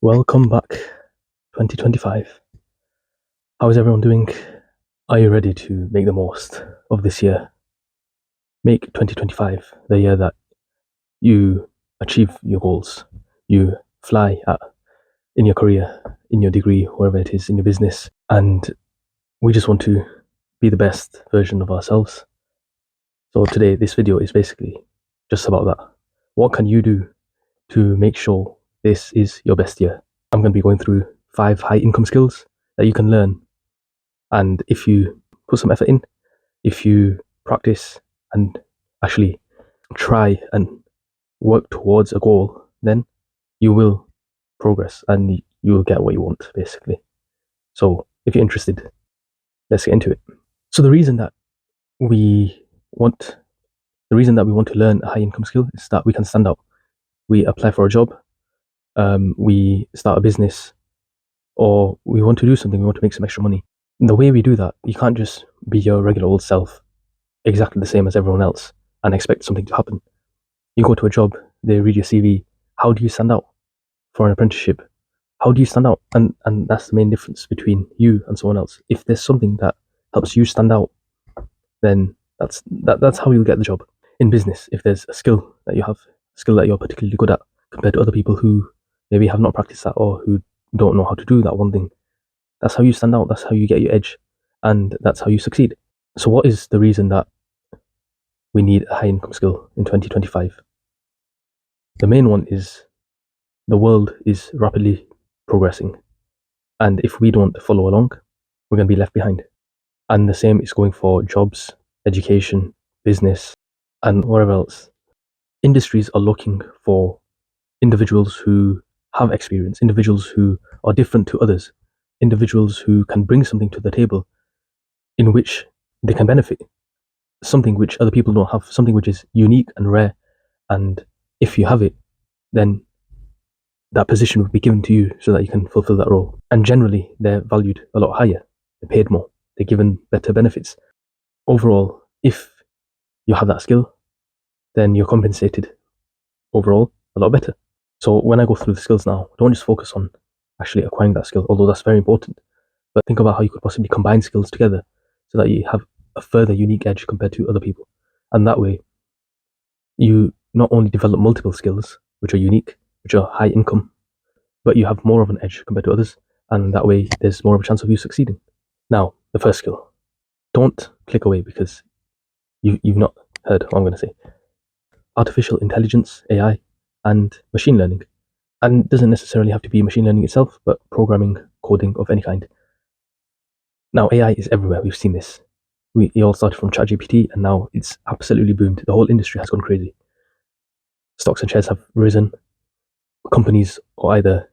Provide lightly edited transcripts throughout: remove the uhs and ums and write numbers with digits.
Welcome back, 2025. How is everyone doing? Are you ready to make the most of this year? Make 2025 the year that you achieve your goals, you fly in your career, in your degree, wherever it is, in your business. And we just want to be the best version of ourselves. So today, this video is basically just about that. What can you do to make sure this is your best year? I'm going to be going through 5 high income skills that you can learn. And if you put some effort in, if you practice and actually try and work towards a goal, then you will progress and you will get what you want, basically. So if you're interested, let's get into it. So the reason that we want to learn a high income skill is that we can stand out. We apply for a job, we start a business, or we want to do something, we want to make some extra money. And the way we do that, you can't just be your regular old self, exactly the same as everyone else, and expect something to happen. You go to a job, they read your CV. How do you stand out for an apprenticeship? How do you stand out? And that's the main difference between you and someone else. If there's something that helps you stand out, then that's how you'll get the job. In business, if there's a skill that you have, a skill that you're particularly good at compared to other people who maybe have not practiced that or who don't know how to do that one thing, that's how you stand out, that's how you get your edge, and that's how you succeed. So what is the reason that we need a high income skill in 2025? The main one is the world is rapidly progressing, and if we don't follow along, we're going to be left behind. And the same is going for jobs, education, business, and whatever else. Industries are looking for individuals who have experience, individuals who are different to others, individuals who can bring something to the table in which they can benefit, something which other people don't have, something which is unique and rare. And if you have it, then that position will be given to you so that you can fulfill that role. And generally, they're valued a lot higher, they're paid more, they're given better benefits. Overall, if you have that skill, then you're compensated overall a lot better. So when I go through the skills now, don't just focus on actually acquiring that skill, although that's very important, but think about how you could possibly combine skills together so that you have a further unique edge compared to other people. And that way, you not only develop multiple skills, which are unique, which are high income, but you have more of an edge compared to others. And that way, there's more of a chance of you succeeding. Now, the first skill. Don't click away because you've not heard what I'm going to say. Artificial intelligence, AI, and machine learning. And it doesn't necessarily have to be machine learning itself, but programming, coding of any kind. Now, AI is everywhere. We've seen this. It all started from ChatGPT, and now it's absolutely boomed. The whole industry has gone crazy. Stocks and shares have risen. Companies are either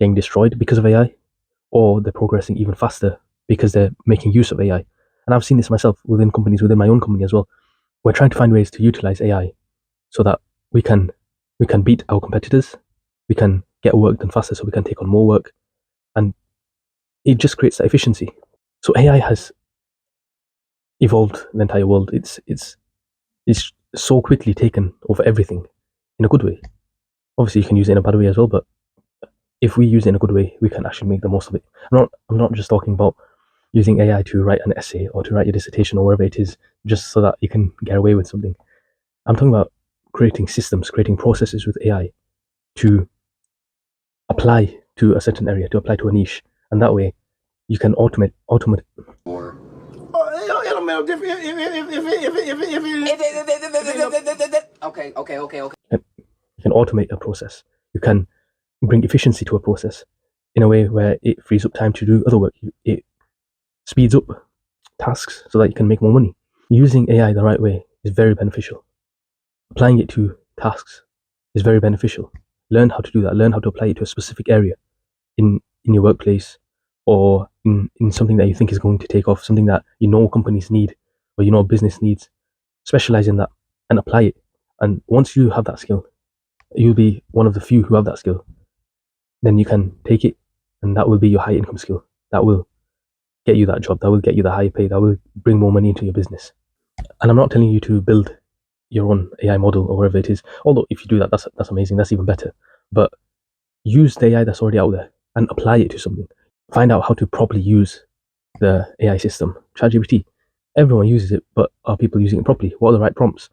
getting destroyed because of AI, or they're progressing even faster because they're making use of AI. And I've seen this myself within companies, within my own company as well. We're trying to find ways to utilize AI so that we can beat our competitors, we can get work done faster so we can take on more work, and it just creates that efficiency. So AI has evolved the entire world. It's so quickly taken over everything in a good way. Obviously, you can use it in a bad way as well, but if we use it in a good way, we can actually make the most of it. I'm not just talking about using AI to write an essay or to write your dissertation or whatever it is, just so that you can get away with something. I'm talking about creating systems, creating processes with AI to apply to a certain area, to apply to a niche, and that way you can automate. Or it'll matter different okay. You can automate a process. You can bring efficiency to a process in a way where it frees up time to do other work. It speeds up tasks so that you can make more money. Using AI the right way is very beneficial. Applying it to tasks is very beneficial. Learn how to do that. Learn how to apply it to a specific area in your workplace or in something that you think is going to take off, something that you know companies need or you know business needs. Specialize in that and apply it. And once you have that skill, you'll be one of the few who have that skill. Then you can take it, and that will be your high income skill. That will get you that job. That will get you the higher pay. That will bring more money into your business. And I'm not telling you to build your own AI model or whatever it is. Although if you do that, that's amazing. That's even better. But use the AI that's already out there and apply it to something. Find out how to properly use the AI system. ChatGPT, everyone uses it, but are people using it properly? What are the right prompts?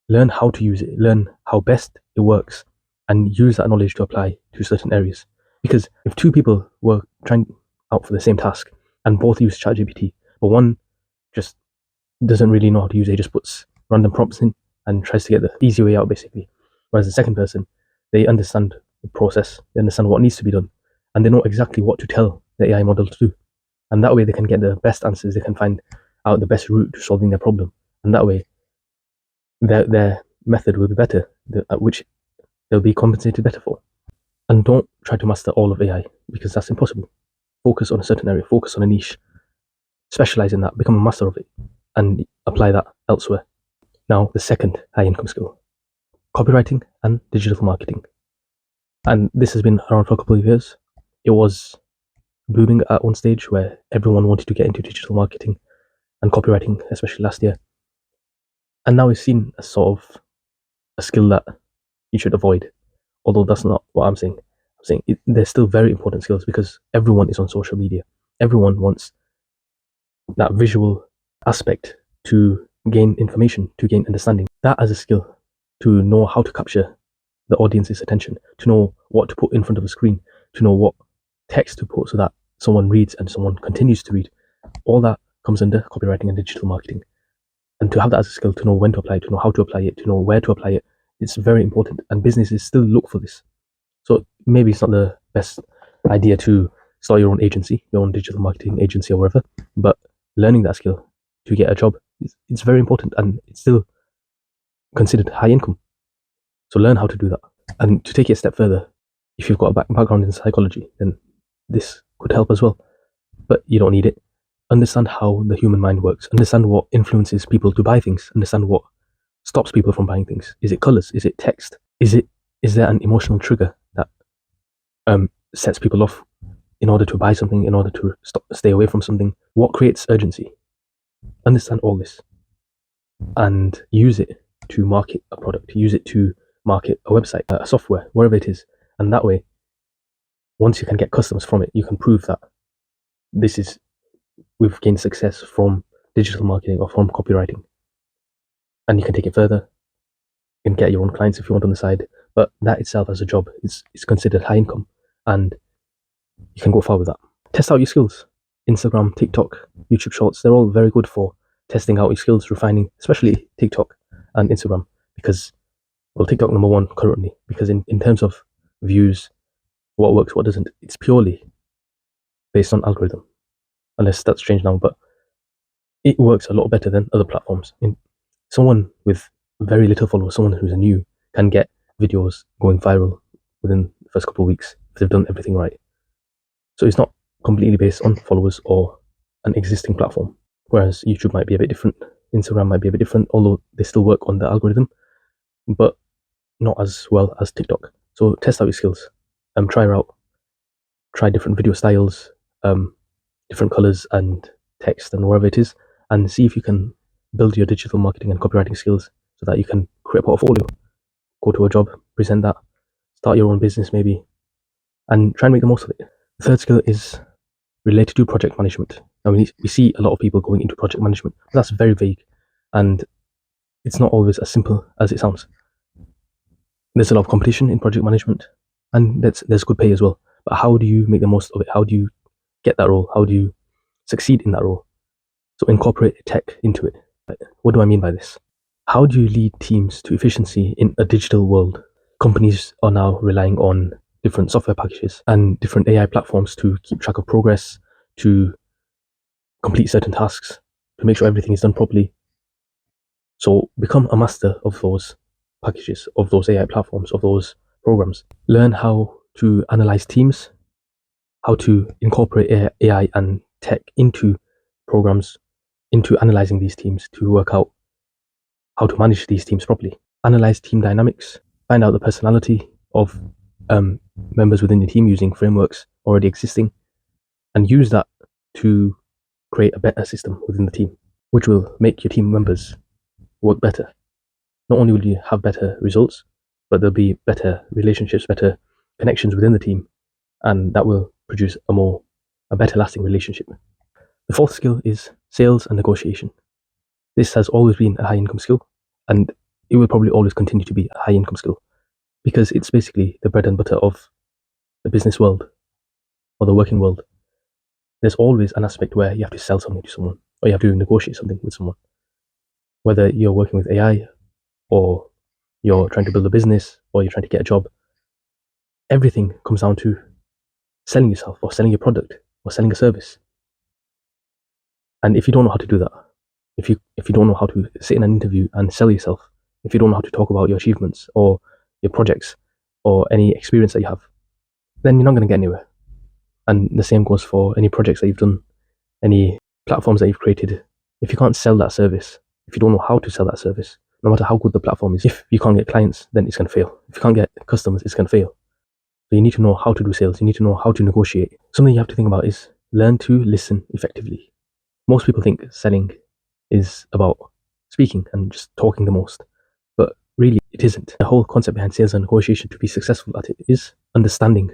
Learn how to use it, learn how best it works, and use that knowledge to apply to certain areas. Because if two people were trying out for the same task and both use ChatGPT, but one just doesn't really know how to use it, he just puts random prompts in and tries to get the easy way out, basically. Whereas the second person, they understand the process, they understand what needs to be done, and they know exactly what to tell the AI model to do. And that way they can get the best answers, they can find out the best route to solving their problem. And that way their method will be better, at which they'll be compensated better for. And don't try to master all of AI, because that's impossible. Focus on a certain area, focus on a niche, specialize in that, become a master of it, and apply that elsewhere. Now, the second high income skill, copywriting and digital marketing. And this has been around for a couple of years. It was booming at one stage where everyone wanted to get into digital marketing and copywriting, especially last year. And now it's seen as sort of a skill that you should avoid, although that's not what I'm saying. I'm saying they're still very important skills because everyone is on social media. Everyone wants that visual aspect to gain information, to gain understanding. That as a skill, to know how to capture the audience's attention, to know what to put in front of a screen, to know what text to put so that someone reads and someone continues to read. All that comes under copywriting and digital marketing. And to have that as a skill, to know when to apply it, to know how to apply it, to know where to apply it, it's very important. And businesses still look for this. So maybe it's not the best idea to start your own agency, your own digital marketing agency or whatever, but learning that skill to get a job, it's very important, and it's still considered high income. So learn how to do that. And to take it a step further, if you've got a background in psychology, then this could help as well. But you don't need it. Understand how the human mind works. Understand what influences people to buy things. Understand what stops people from buying things. Is it colors? Is it text? Is there an emotional trigger that sets people off in order to buy something, in order to stay away from something? What creates urgency? Understand all this and use it to market a product. Use it to market a website, a software, wherever it is. And that way, once you can get customers from it, you can prove that we've gained success from digital marketing or from copywriting. And you can take it further. You can get your own clients if you want on the side. But that itself as a job is considered high income, and you can go far with that. Test out your skills. Instagram, TikTok, YouTube Shorts, they're all very good for testing out your skills, refining, especially TikTok and Instagram, because, well, TikTok number one currently, because in terms of views, what works, what doesn't, it's purely based on algorithm, unless that's changed now, but it works a lot better than other platforms. Someone with very little followers, someone who's new, can get videos going viral within the first couple of weeks if they've done everything right. So it's not completely based on followers or an existing platform. Whereas YouTube might be a bit different, Instagram might be a bit different, although they still work on the algorithm, but not as well as TikTok. So test out your skills. Try different video styles, different colors and text and wherever it is, and see if you can build your digital marketing and copywriting skills so that you can create a portfolio, go to a job, present that, start your own business maybe, and try and make the most of it. The third skill is related to project management. Now we see a lot of people going into project management, but that's very vague, and it's not always as simple as it sounds. There's a lot of competition in project management, and there's good pay as well. But how do you make the most of it? How do you get that role? How do you succeed in that role? So incorporate tech into it. What do I mean by this? How do you lead teams to efficiency in a digital world? Companies are now relying on different software packages and different AI platforms to keep track of progress, to complete certain tasks, to make sure everything is done properly. So become a master of those packages, of those AI platforms, of those programs. Learn how to analyze teams, how to incorporate AI and tech into programs, into analyzing these teams to work out how to manage these teams properly. Analyze team dynamics, find out the personality of members within your team using frameworks already existing, and use that to create a better system within the team, which will make your team members work better. Not only will you have better results, but there'll be better relationships, better connections within the team, and that will produce a better lasting relationship. The fourth skill is sales and negotiation. This has always been a high income skill, and it will probably always continue to be a high income skill because it's basically the bread and butter of the business world or the working world. There's always an aspect where you have to sell something to someone or you have to negotiate something with someone. Whether you're working with AI or you're trying to build a business or you're trying to get a job, everything comes down to selling yourself or selling your product or selling a service. And if you don't know how to do that, if you don't know how to sit in an interview and sell yourself, if you don't know how to talk about your achievements or your projects or any experience that you have, then you're not going to get anywhere. And the same goes for any projects that you've done, any platforms that you've created. If you can't sell that service, if you don't know how to sell that service, no matter how good the platform is, if you can't get clients, then it's going to fail. If you can't get customers, it's going to fail. So you need to know how to do sales. You need to know how to negotiate. Something you have to think about is learn to listen effectively. Most people think selling is about speaking and just talking the most, but really it isn't. The whole concept behind sales and negotiation, to be successful at it, is understanding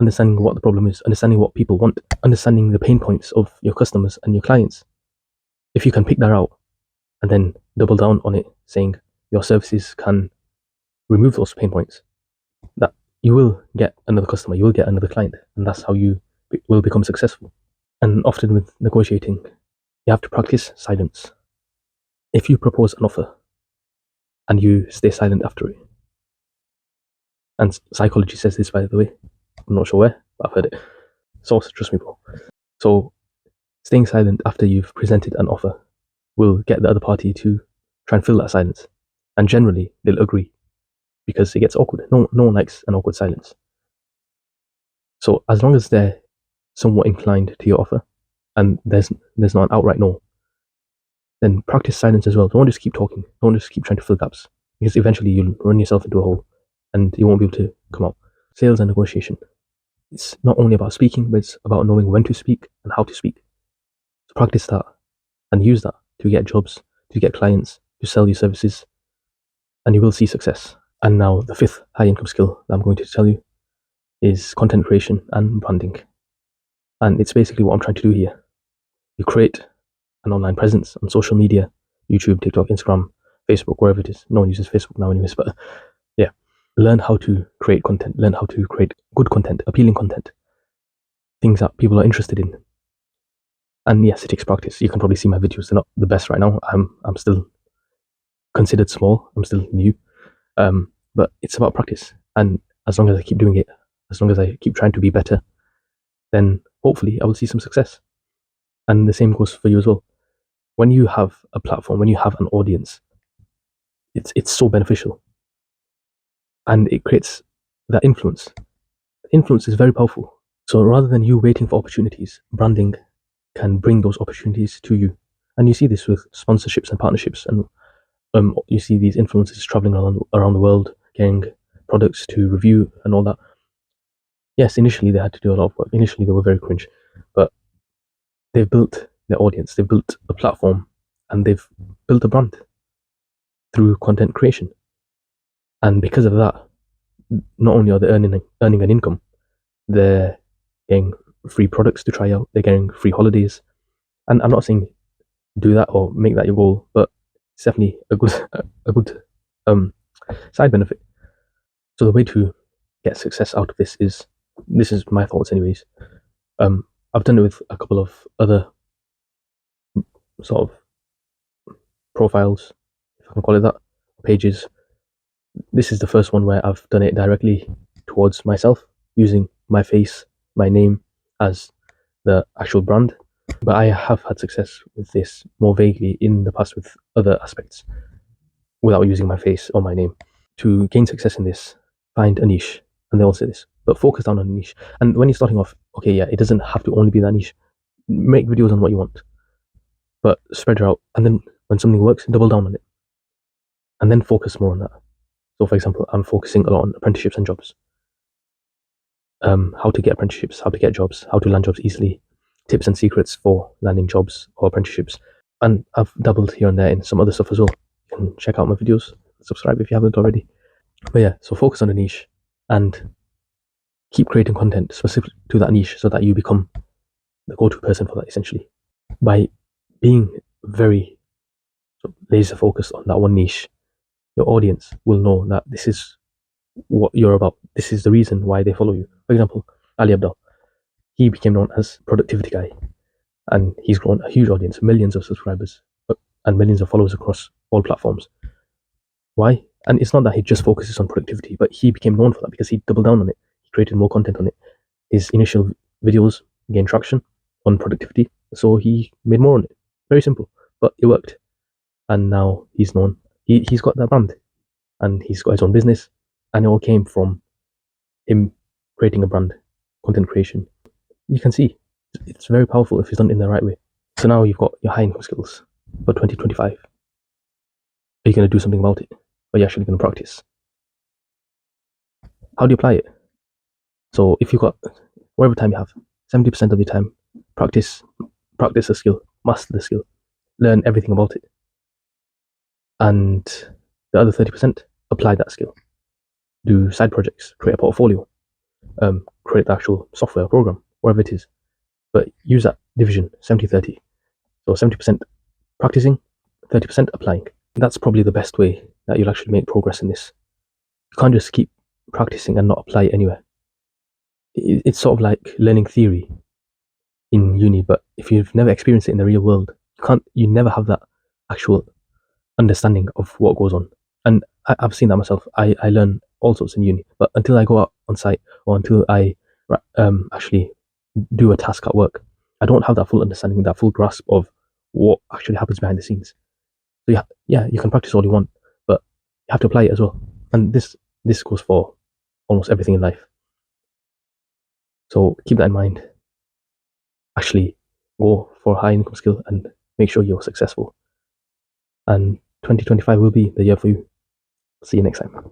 what the problem is, understanding what people want, understanding the pain points of your customers and your clients. If you can pick that out and then double down on it, saying your services can remove those pain points, that you will get another customer, you will get another client, and that's how you will become successful. And often with negotiating, you have to practice silence. If you propose an offer and you stay silent after it, and psychology says this, by the way, I'm not sure where, but I've heard it. Source, trust me, bro. So staying silent after you've presented an offer will get the other party to try and fill that silence. And generally, they'll agree because it gets awkward. No one likes an awkward silence. So as long as they're somewhat inclined to your offer and there's not an outright no, then practice silence as well. Don't just keep talking. Don't just keep trying to fill gaps because eventually you'll run yourself into a hole and you won't be able to come out. Sales and negotiation. It's not only about speaking, but it's about knowing when to speak and how to speak. So practice that and use that to get jobs, to get clients, to sell your services, and you will see success. And now the fifth high income skill that I'm going to tell you is content creation and branding. And it's basically what I'm trying to do here. You create an online presence on social media, YouTube, TikTok, Instagram, Facebook, wherever it is. No one uses Facebook now anyways, but yeah. Learn how to create content, learn how to create good content, appealing content, things that people are interested in. And yes, it takes practice. You can probably see my videos, they're not the best right now. I'm still considered small, I'm still new. But it's about practice. And as long as I keep doing it, as long as I keep trying to be better, then hopefully I will see some success. And the same goes for you as well. When you have a platform, when you have an audience, it's so beneficial. And it creates that influence. Influence is very powerful. So rather than you waiting for opportunities, branding can bring those opportunities to you. And you see this with sponsorships and partnerships. And you see these influencers traveling around the world, getting products to review and all that. Yes, initially they had to do a lot of work. Initially they were very cringe, but they've built their audience, they've built a platform, and they've built a brand through content creation. And because of that, not only are they earning an income, they're getting free products to try out, they're getting free holidays. And I'm not saying do that or make that your goal, but it's definitely a good side benefit. So the way to get success out of this is my thoughts anyways. I've done it with a couple of other sort of profiles, if I can call it that, pages. This is the first one where I've done it directly towards myself, using my face, my name as the actual brand. But I have had success with this more vaguely in the past with other aspects without using my face or my name. To gain success in this, find a niche. And they all say this, but focus down on a niche. And when you're starting off, okay, yeah, it doesn't have to only be that niche. Make videos on what you want, but spread it out. And then when something works, double down on it. And then focus more on that. So for example, I'm focusing a lot on apprenticeships and jobs. How to get apprenticeships, how to get jobs, how to land jobs easily, tips and secrets for landing jobs or apprenticeships. And I've dabbled here and there in some other stuff as well. You can check out my videos, subscribe if you haven't already. But yeah, so focus on a niche and keep creating content specific to that niche so that you become the go-to person for that, essentially. By being very laser focused on that one niche, your audience will know that this is what you're about. This is the reason why they follow you. For example, Ali Abdaal, he became known as productivity guy, and he's grown a huge audience, millions of subscribers, and millions of followers across all platforms. Why? And it's not that he just focuses on productivity, but he became known for that because he doubled down on it. He created more content on it. His initial videos gained traction on productivity, so he made more on it. Very simple, but it worked. And now he's known. He's got that brand, and he's got his own business, and it all came from him creating a brand, content creation. You can see it's very powerful if it's done in the right way. So now you've got your high income skills for 2025. Are you going to do something about it? Or are you actually going to practice? How do you apply it? So if you've got whatever time you have, 70% of your time, practice a skill, master the skill, learn everything about it. And the other 30%, apply that skill. Do side projects, create a portfolio, create the actual software program, whatever it is. But use that division, 70-30. So 70% practicing, 30% applying. That's probably the best way that you'll actually make progress in this. You can't just keep practicing and not apply it anywhere. It's sort of like learning theory in uni, but if you've never experienced it in the real world, you never have that actual understanding of what goes on. And I've seen that myself. I learn all sorts in uni, but until I go out on site or until I actually do a task at work, I don't have that full understanding, that full grasp of what actually happens behind the scenes. So yeah, you can practice all you want, but you have to apply it as well. And this goes for almost everything in life. So keep that in mind. Actually go for a high income skill and make sure you're successful. And 2025 will be the year for you. See you next time.